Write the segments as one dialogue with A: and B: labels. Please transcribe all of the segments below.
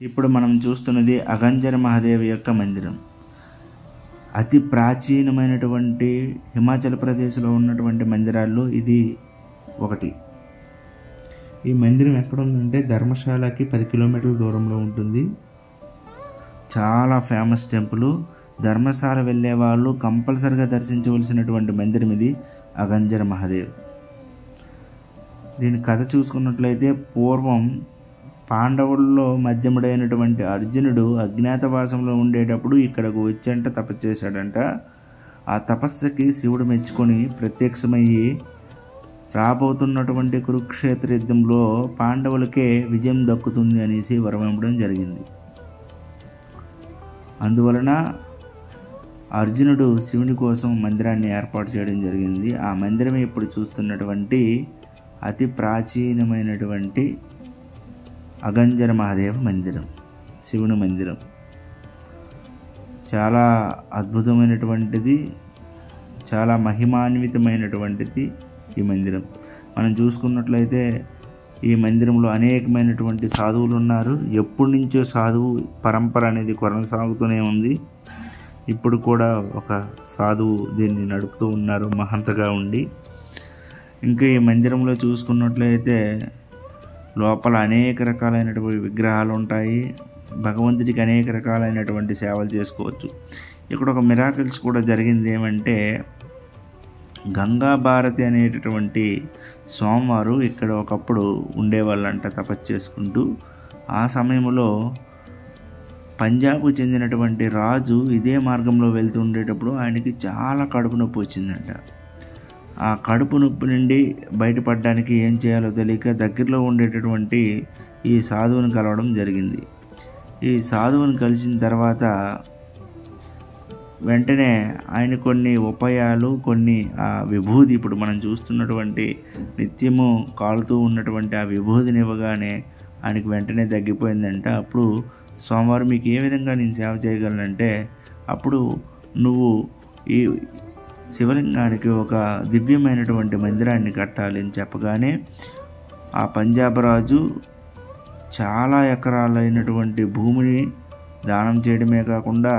A: ఇప్పుడు మనం చూస్తున్నది అగంజర్ మహాదేవ్ యొక్క మందిరం. అతి ప్రాచీనమైనటువంటి హిమాచల్ ప్రదేశ్లో ఉన్నటువంటి మందిరాల్లో ఇది ఒకటి. ఈ మందిరం ఎక్కడ ఉందంటే ధర్మశాలకి 10 కిలోమీటర్ల దూరంలో ఉంటుంది. చాలా ఫేమస్ టెంపుల్. ధర్మశాల వెళ్ళే వాళ్ళు కంపల్సరిగా దర్శించవలసినటువంటి మందిరం ఇది అగంజర్ మహాదేవ్. దీని కథ చూసుకున్నట్లయితే పూర్వం పాండవుల్లో మధ్యముడైనటువంటి అర్జునుడు అజ్ఞాతవాసంలో ఉండేటప్పుడు ఇక్కడకు వచ్చంట తపస్సు చేశాడంట. ఆ తపస్సుకి శివుడు మెచ్చుకొని ప్రత్యక్షమయ్యి రాబోతున్నటువంటి కురుక్షేత్ర యుద్ధంలో పాండవులకే విజయం దక్కుతుంది అనేసి వరం ఇవ్వడం జరిగింది. అందువలన అర్జునుడు శివుని కోసం మందిరాన్ని ఏర్పాటు చేయడం జరిగింది. ఆ మందిరమే ఇప్పుడు చూస్తున్నటువంటి అతి ప్రాచీనమైనటువంటి అగంజర్ మహాదేవ మందిరం, శివుని మందిరం. చాలా అద్భుతమైనటువంటిది, చాలా మహిమాన్వితమైనటువంటిది ఈ మందిరం. మనం చూసుకున్నట్లయితే ఈ మందిరంలో అనేకమైనటువంటి సాధువులు ఉన్నారు. ఎప్పటి నుంచో సాధువు పరంపర అనేది కొనసాగుతూనే ఉంది. ఇప్పుడు కూడా ఒక సాధువు దీన్ని నడుపుతూ ఉన్నారు మహంతగా ఉండి. ఇంకా ఈ మందిరంలో చూసుకున్నట్లయితే లోపల అనేక రకాలైనటువంటి విగ్రహాలు ఉంటాయి. భగవంతుడికి అనేక రకాలైనటువంటి సేవలు చేసుకోవచ్చు. ఇక్కడ ఒక మిరాకిల్స్ కూడా జరిగింది. ఏమంటే గంగా భారతి అనేటటువంటి స్వామివారు ఇక్కడ ఒకప్పుడు ఉండేవాళ్ళంట తపస్సు చేసుకుంటూ. ఆ సమయంలో పంజాబ్కు చెందినటువంటి రాజు ఇదే మార్గంలో వెళ్తూ ఉండేటప్పుడు ఆయనకి చాలా కడుపు నొప్పి వచ్చిందంట. ఆ కడుపు నొప్పి నుండి బయటపడడానికి ఏం చేయాలో తెలియక దగ్గరలో ఉండేటటువంటి ఈ సాధువుని కలవడం జరిగింది. ఈ సాధువుని కలిసిన తర్వాత వెంటనే ఆయన కొన్ని ఉపాయాలు, కొన్ని ఆ విభూది, ఇప్పుడు మనం చూస్తున్నటువంటి నిత్యము కాలుతూ ఉన్నటువంటి ఆ విభూదిని ఇవ్వగానే ఆయనకి వెంటనే తగ్గిపోయిందంట. అప్పుడు స్వామివారు మీకు ఏ విధంగా నేను సేవ చేయగలనంటే, అప్పుడు నువ్వు ఈ శివలింగానికి ఒక దివ్యమైనటువంటి మందిరాన్ని కట్టాలి అని చెప్పగానే ఆ పంజాబ్ రాజు చాలా ఎకరాలైనటువంటి భూమిని దానం చేయడమే కాకుండా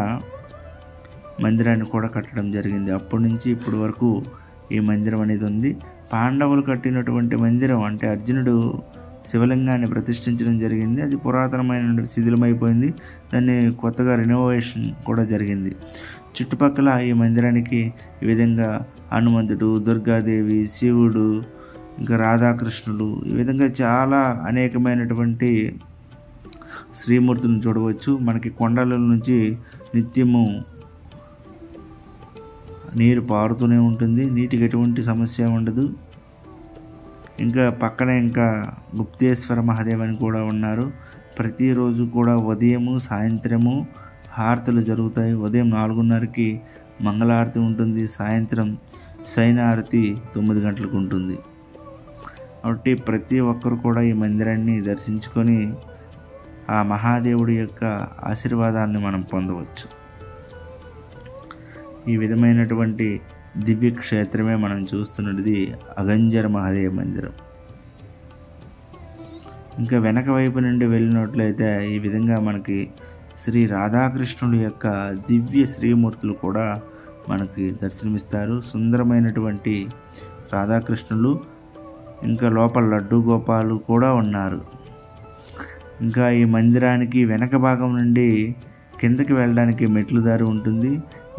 A: మందిరాన్ని కూడా కట్టడం జరిగింది. అప్పటి నుంచి ఇప్పటి వరకు ఈ మందిరం అనేది ఉంది. పాండవులు కట్టినటువంటి మందిరం అంటే అర్జునుడు శివలింగాన్ని ప్రతిష్ఠించడం జరిగింది. అది పురాతనమైన శిథిలమైపోయింది. దాన్ని కొత్తగా రెనోవేషన్ కూడా జరిగింది. చుట్టుపక్కల ఈ మందిరానికి ఈ విధంగా హనుమంతుడు, దుర్గాదేవి, శివుడు, ఇంకా రాధాకృష్ణులు, ఈ విధంగా చాలా అనేకమైనటువంటి శ్రీమూర్తులను చూడవచ్చు. మనకి కొండల నుంచి నిత్యము నీరు పారుతూనే ఉంటుంది. నీటికి ఎటువంటి సమస్య ఉండదు. ఇంకా పక్కన ఇంకా గుప్తేశ్వర మహాదేవ్ అని కూడా ఉన్నారు. ప్రతిరోజు కూడా ఉదయము సాయంత్రము హారతులు జరుగుతాయి. ఉదయం 4:30కి మంగళారతి ఉంటుంది. సాయంత్రం శయన హారతి 9 గంటలకు ఉంటుంది. కాబట్టి ప్రతి ఒక్కరు కూడా ఈ మందిరాన్ని దర్శించుకొని ఆ మహాదేవుడి యొక్క ఆశీర్వాదాన్ని మనం పొందవచ్చు. ఈ విధమైనటువంటి దివ్య క్షేత్రమే మనం చూస్తున్నది అగంజర్ మహాదేవ్ మందిరం. ఇంకా వెనక వైపు నుండి వెళ్ళినట్లయితే ఈ విధంగా మనకి శ్రీ రాధాకృష్ణుడి యొక్క దివ్య శ్రీమూర్తులు కూడా మనకి దర్శనమిస్తారు. సుందరమైనటువంటి రాధాకృష్ణులు, ఇంకా లోపల లడ్డు గోపాలు కూడా ఉన్నారు. ఇంకా ఈ మందిరానికి వెనక భాగం నుండి కిందకి వెళ్ళడానికి మెట్లు దారి ఉంటుంది.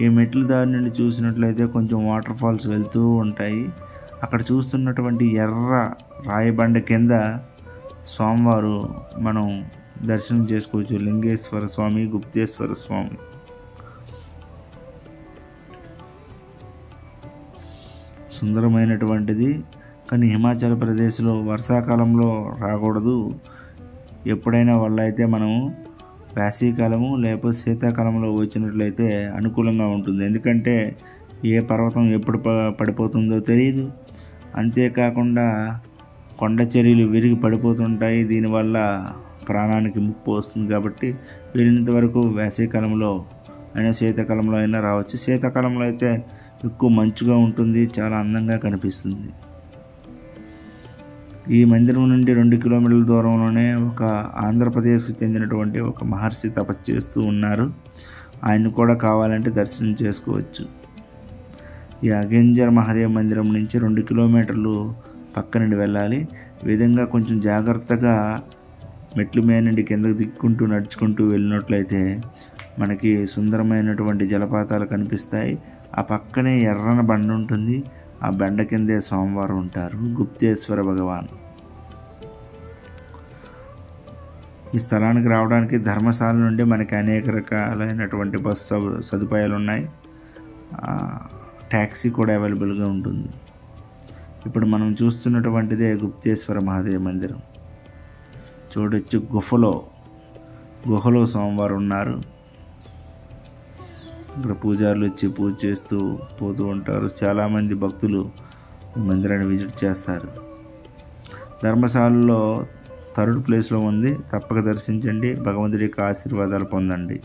A: ఈ మెట్ల దారి నుండి చూసినట్లయితే కొంచెం వాటర్ ఫాల్స్ వెళ్తూ ఉంటాయి. అక్కడ చూస్తున్నటువంటి ఎర్ర రాయబండ కింద స్వామివారు మనం దర్శనం చేసుకోవచ్చు. లింగేశ్వర స్వామి, గుప్తేశ్వర స్వామి. సుందరమైనటువంటిది. కానీ హిమాచల్ ప్రదేశ్లో వర్షాకాలంలో రాకూడదు. ఎప్పుడైనా వాళ్ళైతే మనము వేసవికాలము లేకపోతే శీతాకాలంలో వచ్చినట్లయితే అనుకూలంగా ఉంటుంది. ఎందుకంటే ఏ పర్వతం ఎప్పుడు పడిపోతుందో తెలియదు. అంతేకాకుండా కొండ చర్యలు విరిగి పడిపోతుంటాయి. దీనివల్ల ప్రాణానికి ముప్పు వస్తుంది. కాబట్టి వీలైనంత వరకు వేసవికాలంలో అయినా శీతాకాలంలో అయినా రావచ్చు. శీతాకాలంలో అయితే ఎక్కువ మంచుగా ఉంటుంది, చాలా అందంగా కనిపిస్తుంది. ఈ మందిరం నుండి 2 కిలోమీటర్ల దూరంలోనే ఒక ఆంధ్రప్రదేశ్కు చెందినటువంటి ఒక మహర్షి తపస్సు చేస్తూ ఉన్నారు. ఆయన కూడా కావాలంటే దర్శనం చేసుకోవచ్చు. ఈ అగంజర్ మహాదేవ్ మందిరం నుంచి 2 కిలోమీటర్లు పక్క నుండి వెళ్ళాలి. ఈ విధంగా కొంచెం జాగ్రత్తగా మెట్లు మీద నుండి కిందకు దిక్కుంటూ నడుచుకుంటూ వెళ్ళినట్లయితే మనకి సుందరమైనటువంటి జలపాతాలు కనిపిస్తాయి. ఆ పక్కనే ఎర్రన బండ ఉంటుంది. ఆ బండ కిందే స్వామివారు ఉంటారు, గుప్తేశ్వర భగవాన్. ఈ స్థలానికి రావడానికి ధర్మశాల నుండి మనకి అనేక రకాలైనటువంటి బస్సు సదుపాయాలు ఉన్నాయి. ట్యాక్సీ కూడా అవైలబుల్గా ఉంటుంది. ఇప్పుడు మనం చూస్తున్నటువంటిదే గుప్తేశ్వర మహాదేవ మందిరం. చూడొచ్చు, గుహలో స్వామివారు ఉన్నారు. ఇక్కడ పూజారులు వచ్చి పూజ చేస్తూ పోతూ ఉంటారు. చాలామంది భక్తులు ఈ మందిరాన్ని విజిట్ చేస్తారు. ధర్మశాలలో 3rd ప్లేస్లో ఉంది. తప్పక దర్శించండి, భగవంతుడి యొక్క ఆశీర్వాదాలు పొందండి.